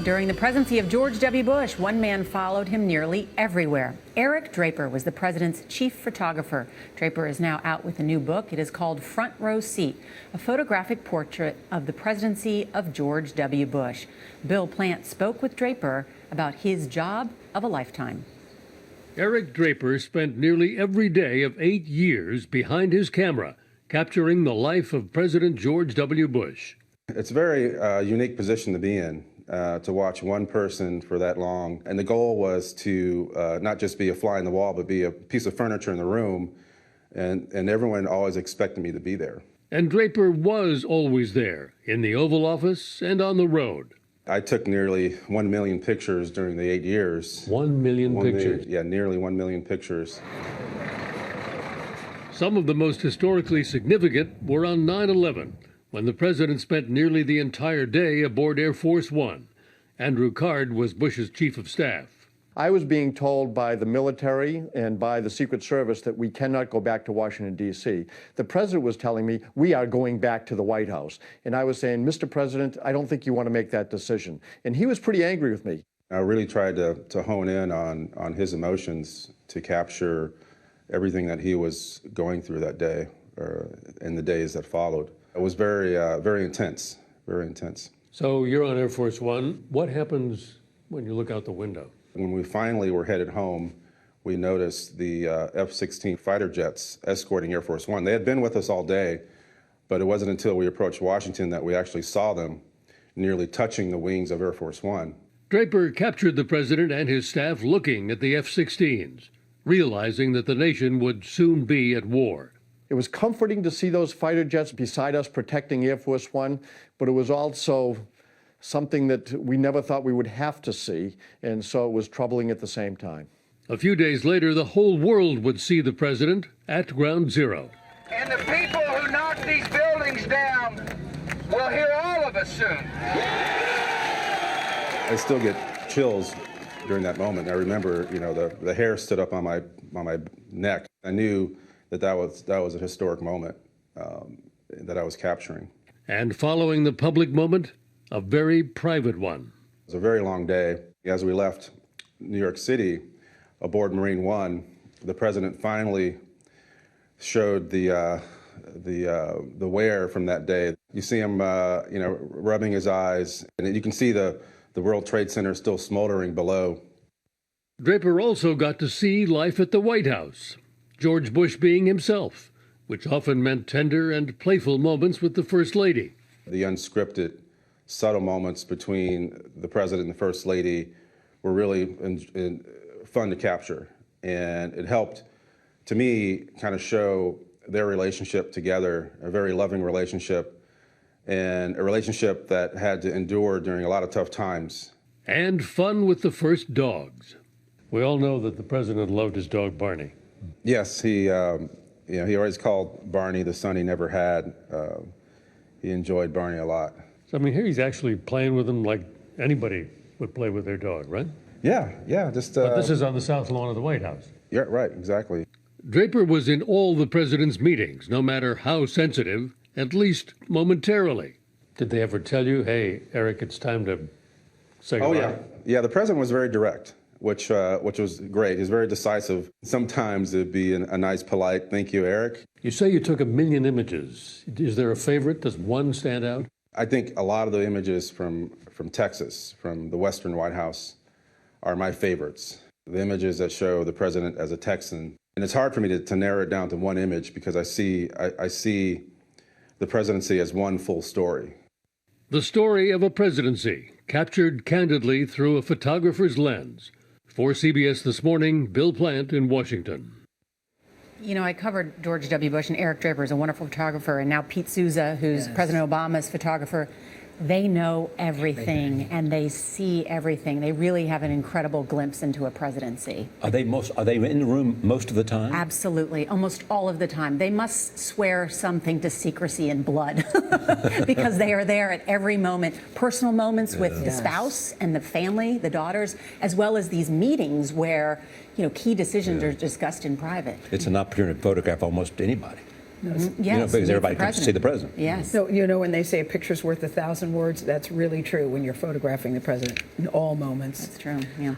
During the presidency of George W. Bush, one man followed him nearly everywhere. Eric Draper was the president's chief photographer. Draper is now out with a new book. It is called Front Row Seat, a photographic portrait of the presidency of George W. Bush. Bill Plante spoke with Draper about his job of a lifetime. Eric Draper spent nearly every day of 8 years behind his camera, capturing the life of President George W. Bush. It's a very unique position to be in, to watch one person for that long. And the goal was to not just be a fly in the wall, but be a piece of furniture in the room. And everyone always expected me to be there. And Draper was always there, in the Oval Office and on the road. I took nearly 1 million pictures during the 8 years. 1 million pictures? Yeah, nearly 1 million pictures. Some of the most historically significant were on 9/11. When the president spent nearly the entire day aboard Air Force One. Andrew Card was Bush's chief of staff. I was being told by the military and by the Secret Service that we cannot go back to Washington, D.C. The president was telling me, we are going back to the White House. And I was saying, Mr. President, I don't think you want to make that decision. And he was pretty angry with me. I really tried to hone in on his emotions to capture everything that he was going through that day, or in the days that followed. It was very, very intense, very intense. So you're on Air Force One. What happens when you look out the window? When we finally were headed home, we noticed the F-16 fighter jets escorting Air Force One. They had been with us all day, but it wasn't until we approached Washington that we actually saw them nearly touching the wings of Air Force One. Draper captured the president and his staff looking at the F-16s, realizing that the nation would soon be at war. It was comforting to see those fighter jets beside us protecting Air Force One, but it was also something that we never thought we would have to see, and so it was troubling at the same time. A few days later, the whole world would see the president at ground zero. And the people who knock these buildings down will hear all of us soon. I still get chills during that moment. I remember, the hair stood up on my neck. I knew that was a historic moment that I was capturing. And following the public moment, a very private one. It was a very long day. As we left New York City aboard Marine One, the president finally showed the wear from that day. You see him, rubbing his eyes, and you can see the World Trade Center still smoldering below. Draper also got to see life at the White House. George Bush being himself, which often meant tender and playful moments with the First Lady. The unscripted, subtle moments between the president and the First Lady were really fun to capture. And it helped, to me, kind of show their relationship together, a very loving relationship, and a relationship that had to endure during a lot of tough times. And fun with the first dogs. We all know that the president loved his dog, Barney. Yes, he always called Barney the son he never had. He enjoyed Barney a lot. So, here he's actually playing with him like anybody would play with their dog, right? Yeah. But this is on the south lawn of the White House. Yeah, right, exactly. Draper was in all the president's meetings, no matter how sensitive, at least momentarily. Did they ever tell you, hey, Eric, it's time to say goodbye? Oh, yeah. Yeah, the president was very direct, which was great. He's very decisive. Sometimes it'd be a nice, polite, thank you, Eric. You say you took 1 million images. Is there a favorite? Does one stand out? I think a lot of the images from Texas, from the Western White House, are my favorites. The images that show the president as a Texan. And it's hard for me to narrow it down to one image because I see the presidency as one full story. The story of a presidency, captured candidly through a photographer's lens. For CBS This Morning, Bill Plante in Washington. I covered George W. Bush, and Eric Draper is a wonderful photographer, and now Pete Souza, who's President Obama's photographer. They know everything and they see everything. They really have an incredible glimpse into a presidency. Are they in the room most of the time? Absolutely, almost all of the time. They must swear something to secrecy and blood because they are there at every moment. Personal moments with the spouse and the family, the daughters, as well as these meetings where key decisions are discussed in private. It's an opportunity to photograph almost anybody. Yes, because everybody comes to see the president. Yes. So, when they say a picture's worth 1,000 words, that's really true when you're photographing the president in all moments. That's true, yeah.